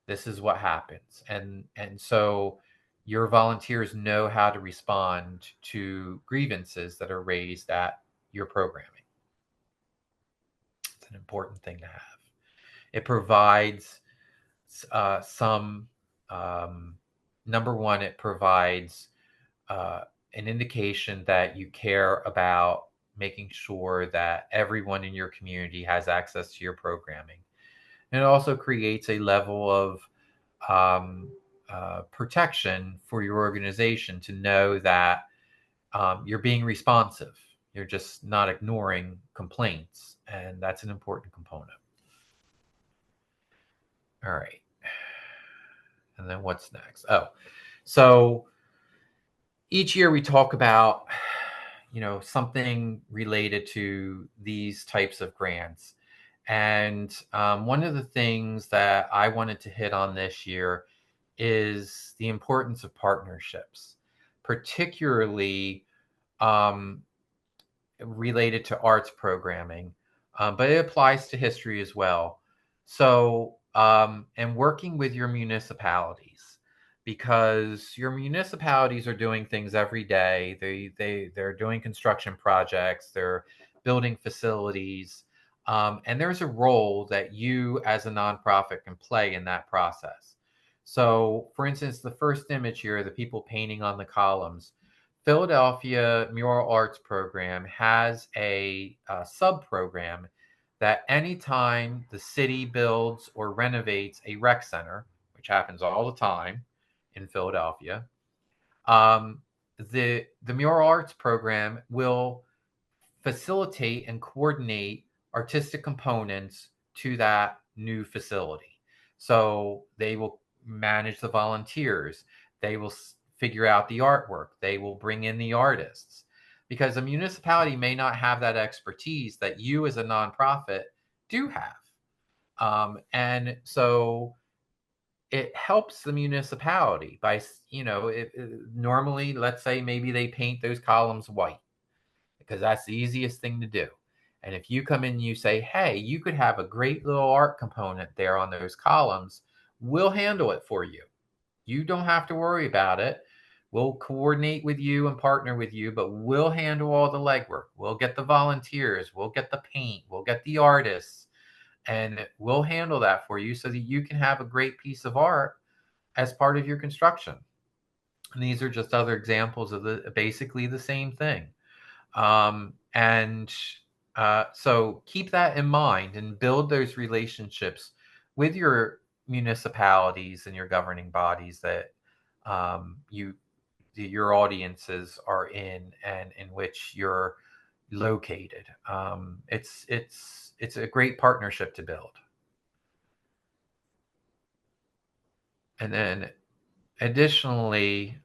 this is what happens. And so your volunteers know how to respond to grievances that are raised at your programming. It's an important thing to have. It provides some number one, it provides an indication that you care about making sure that everyone in your community has access to your programming. And it also creates a level of um, protection for your organization to know that you're being responsive. You're just not ignoring complaints. And that's an important component. All right. And then what's next? Oh, so each year we talk about, something related to these types of grants. And one of the things that I wanted to hit on this year is the importance of partnerships, particularly um, related to arts programming, but it applies to history as well. So, and working with your municipalities, because your municipalities are doing things every day. They're doing construction projects. They're building facilities. And there's a role that you as a nonprofit can play in that process. So, for instance, the first image here, the people painting on the columns, Philadelphia Mural Arts Program has a sub program that anytime the city builds or renovates a rec center, which happens all the time in Philadelphia, um, the Mural Arts Program will facilitate and coordinate artistic components to that new facility. So they will manage the volunteers. They will figure out the artwork. They will bring in the artists. Because a municipality may not have that expertise that you as a nonprofit do have. And so it helps the municipality by, normally, let's say maybe they paint those columns white because that's the easiest thing to do. And if you come in and you say, hey, you could have a great little art component there on those columns, we'll handle it for you. You don't have to worry about it. We'll coordinate with you and partner with you, but we'll handle all the legwork. We'll get the volunteers, we'll get the paint, we'll get the artists, and we'll handle that for you so that you can have a great piece of art as part of your construction. And these are just other examples of basically the same thing. And so keep that in mind and build those relationships with your municipalities and your governing bodies that your audiences are in and in which you're located. It's a great partnership to build. And then additionally,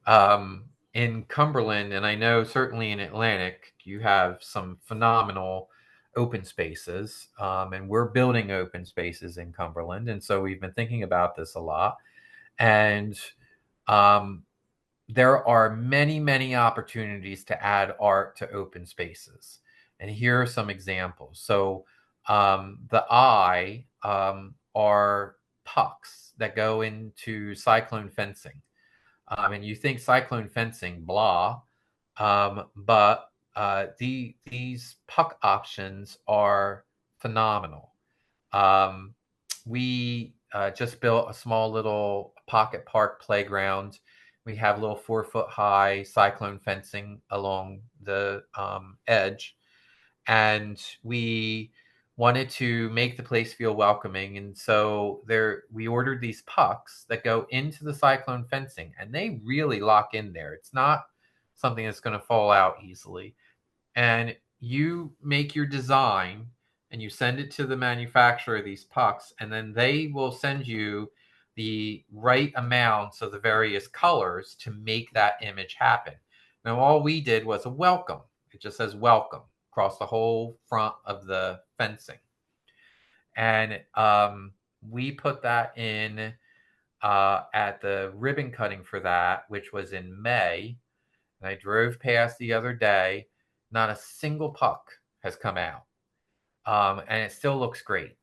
in Cumberland, and I know certainly in Atlantic, you have some phenomenal open spaces, and we're building open spaces in Cumberland. And so we've been thinking about this a lot. And there are many, many opportunities to add art to open spaces. And here are some examples. So the eye are pucks that go into cyclone fencing. And you think cyclone fencing, blah, but these puck options are phenomenal. We just built a small little pocket park playground. We have a little 4-foot high cyclone fencing along the edge. And we wanted to make the place feel welcoming. And so we ordered these pucks that go into the cyclone fencing, and they really lock in there. It's not something that's going to fall out easily. And you make your design and you send it to the manufacturer of these pucks, and then they will send you the right amounts of the various colors to make that image happen. Now, all we did was a welcome. It just says welcome across the whole front of the fencing. And we put that in at the ribbon cutting for that, which was in May. And I drove past the other day. Not a single puck has come out. And it still looks great.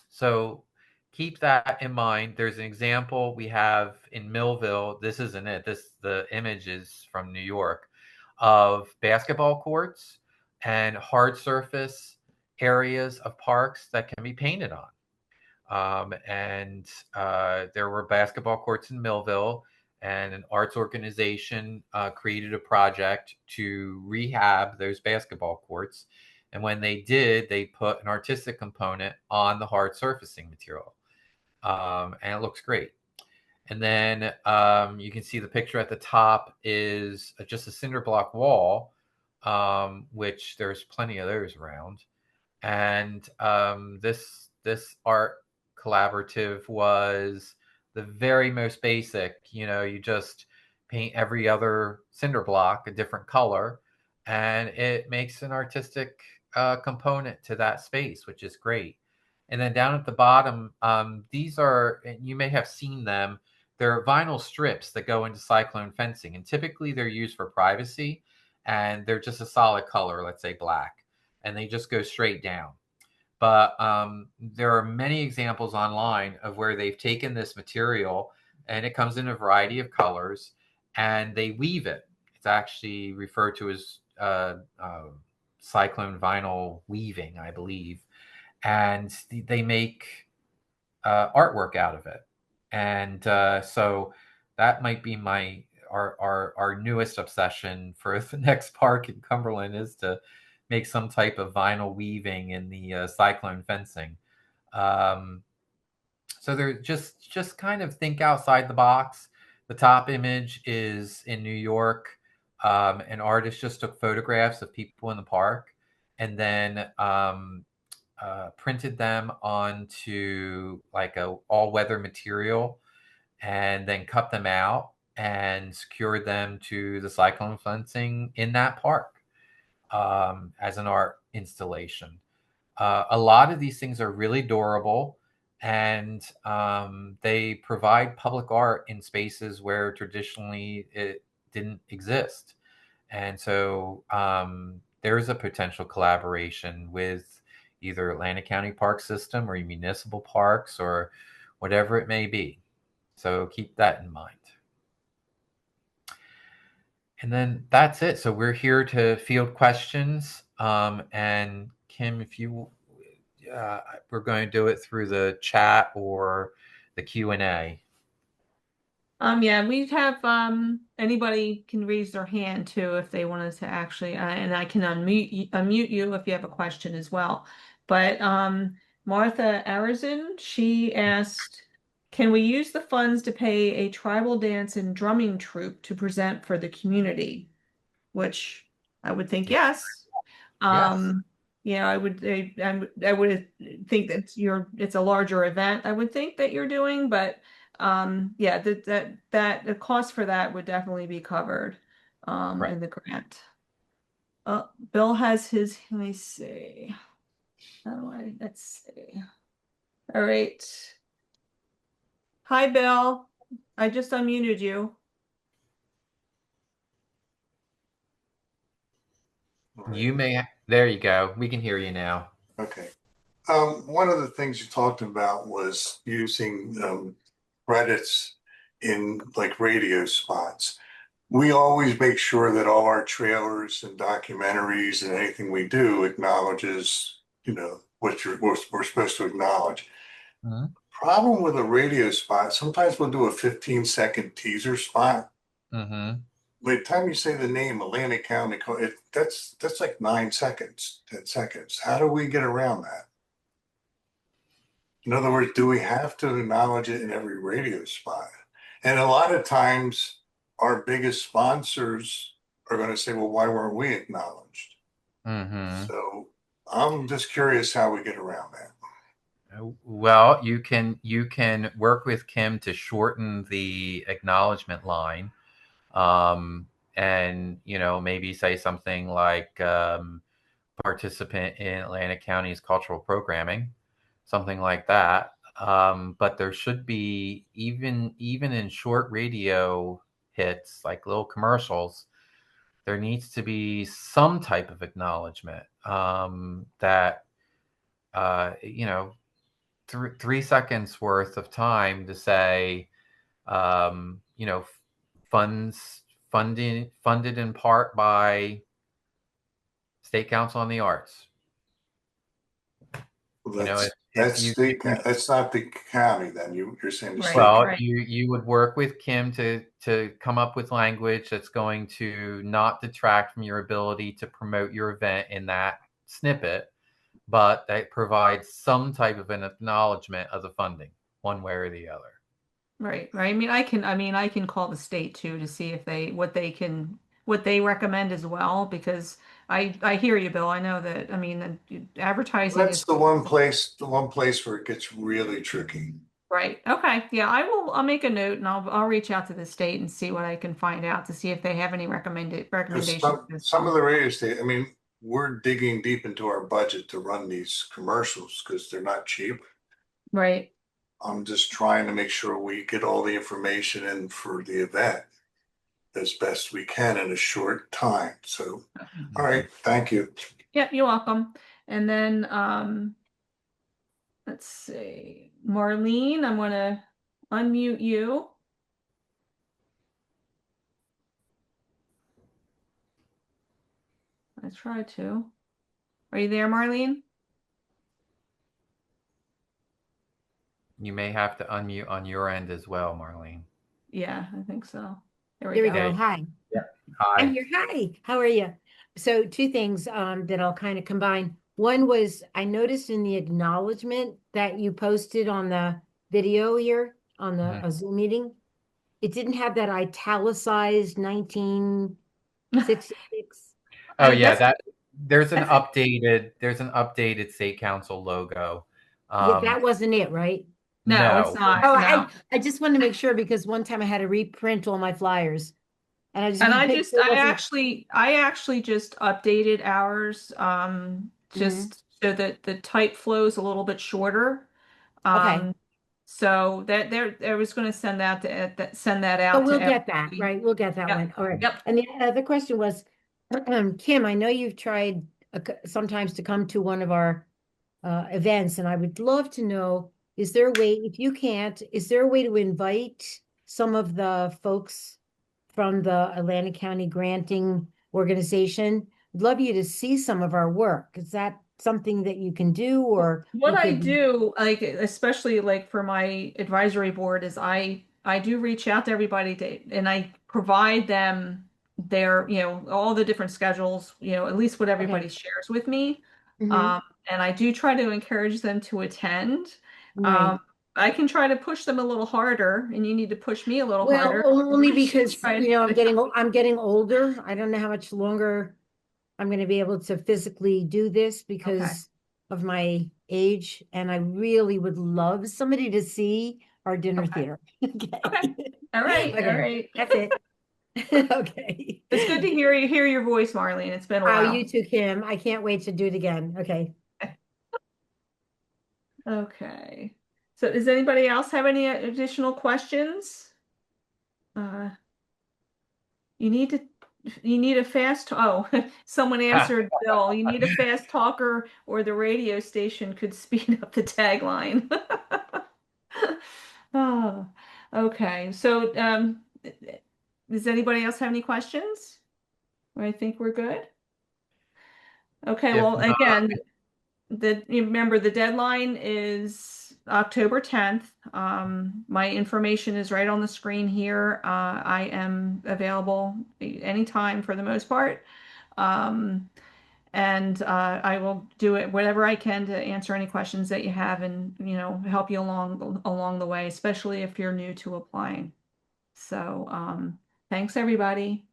So keep that in mind. There's an example we have in Millville. This isn't it. The image is from New York, of basketball courts and hard surface areas of parks that can be painted on. And there were basketball courts in Millville, and an arts organization created a project to rehab those basketball courts. And when they did, they put an artistic component on the hard surfacing material, and it looks great. And then you can see the picture at the top is just a cinder block wall, which there's plenty of those around. And this art collaborative was the very most basic. You just paint every other cinder block a different color, and it makes an artistic component to that space, which is great. And then down at the bottom, these are, and you may have seen them, they're vinyl strips that go into cyclone fencing, and typically they're used for privacy, and they're just a solid color, let's say black, and they just go straight down. But there are many examples online of where they've taken this material, and it comes in a variety of colors, and they weave it. It's actually referred to as cyclone vinyl weaving, I believe. And they make artwork out of it. And so that might be our newest obsession for the next park in Cumberland, is to make some type of vinyl weaving in the cyclone fencing. Um, so they're just kind of think outside the box. The top image is in New York. An artist just took photographs of people in the park, and then printed them onto like a all-weather material, and then cut them out and secured them to the cyclone fencing in that park, as an art installation. A lot of these things are really durable, and they provide public art in spaces where traditionally it didn't exist. And so there's a potential collaboration with either Atlantic County Park System or municipal parks or whatever it may be. So keep that in mind. And then that's it. So we're here to field questions. And Kim, if you, we're going to do it through the chat or the Q&A. Yeah, we have anybody can raise their hand too if they wanted to actually, and I can unmute you if you have a question as well. But Martha Arizin, she asked, can we use the funds to pay a tribal dance and drumming troupe to present for the community? Which I would think yes. Yes. Yeah, I would think that it's a larger event, I would think that you're doing, but yeah, that the cost for that would definitely be covered Right. in the grant. Bill has his, let me see. Let's see. All right. Hi, Bill. I just unmuted you. You Right. may, there you go. We can hear you now. Okay. One of the things you talked about was using credits in like radio spots. We always make sure that all our trailers and documentaries and anything we do acknowledges, what we're supposed to acknowledge. Mhm. Problem with a radio spot, sometimes we'll do a 15-second teaser spot. Mm-hmm. By the time you say the name Atlantic County, that's like 9 seconds, 10 seconds. How do we get around that? In other words, do we have to acknowledge it in every radio spot? And a lot of times, our biggest sponsors are going to say, well, why weren't we acknowledged? Mm-hmm. So I'm just curious how we get around that. Well, you can work with Kim to shorten the acknowledgement line, and maybe say something like participant in Atlantic County's cultural programming, something like that. But there should be, even in short radio hits like little commercials, there needs to be some type of acknowledgement, that uh, you know 3 seconds worth of time to say, you know, funds funded in part by State Council on the Arts. Well, You know, that's That's not the county then, you're saying the Right. state. Well, right. you would work with Kim to come up with language that's going to not detract from your ability to promote your event in that snippet, but that provides some type of an acknowledgement of the funding, one way or the other. Right. I mean, I can call the state too to see if what they recommend as well, because I hear you, Bill. I know that, I mean, advertising That's is the one place where it gets really tricky. right. Okay. Yeah, I'll make a note and I'll reach out to the state and see what I can find out to see if they have any Because recommendations. some of the radio state, I mean, we're digging deep into our budget to run these commercials because they're not cheap. Right. I'm just trying to make sure we get all the information in for the event as best we can in a short time. So, all right, thank you. Yep, you're welcome. And then let's see. Marlene, I'm gonna unmute you. I tried to. Are you there, Marlene? You may have to unmute on your end as well, Marlene. Yeah, I think so. There There we go. go. Hi. Hi. I'm here. Hi. How are you? So two things that I'll kind of combine. One was I noticed in the acknowledgement that you posted on the video here on the a Zoom meeting, it didn't have that italicized 1966. Oh yeah, That's- there's an updated state council logo. Yeah, that wasn't it, right? No, it's not. Oh, No. I just wanted to make sure because one time I had to reprint all my flyers. And I just And wanted to make sure it wasn't- I actually just updated ours, just so that the type flow is a little bit shorter. Okay. So that I was going to send that send that out. Oh, we'll to get that, everybody. right? We'll get that Yep. one. All right. Yep. And the other question was, Kim, I know you've tried sometimes to come to one of our events, and I would love to know, is there a way, if you can't, is there a way to invite some of the folks from the Atlantic County Granting Organization? I'd love you to see some of our work. Is that something that you can do, or What you I could- do, like especially like for my advisory board, is I do reach out to everybody and I provide them their, all the different schedules, at least what everybody shares with me. Mhm. And I do try to encourage them to attend. Right. I can try to push them a little harder, and you need to push me a little Well, harder. only because, Try to- I'm getting older. I don't know how much longer I'm going to be able to physically do this because of my age. And I really would love somebody to see our dinner Okay. theater. Okay. All right, all Okay. right. That's it. Okay. It's good to hear your voice, Marlene. It's been a Oh, while. you too, Kim. I can't wait to do it again. Okay. Okay. So does anybody else have any additional questions? You need a fast, oh, someone answered, Bill, you need a fast talker or the radio station could speed up the tagline. Oh, okay. So, does anybody else have any questions? I think we're good. Okay, If well, not- again, you remember the deadline is October 10th. My information is right on the screen here. I am available anytime for the most part. And I will do it whatever I can to answer any questions that you have and, help you along the way, especially if you're new to applying. So, thanks everybody.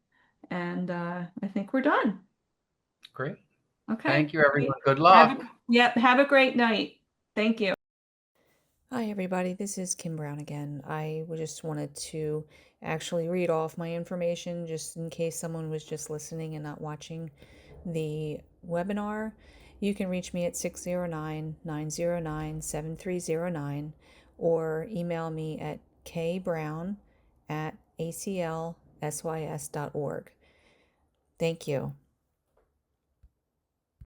And I think we're done. Great. Okay. Thank you, everyone. Good luck. Have a great night. Thank you. Hi, everybody. This is Kim Brown again. I just wanted to actually read off my information just in case someone was just listening and not watching the webinar. You can reach me at 609-909-7309 or email me at kbrown@aclsys.org. Thank you.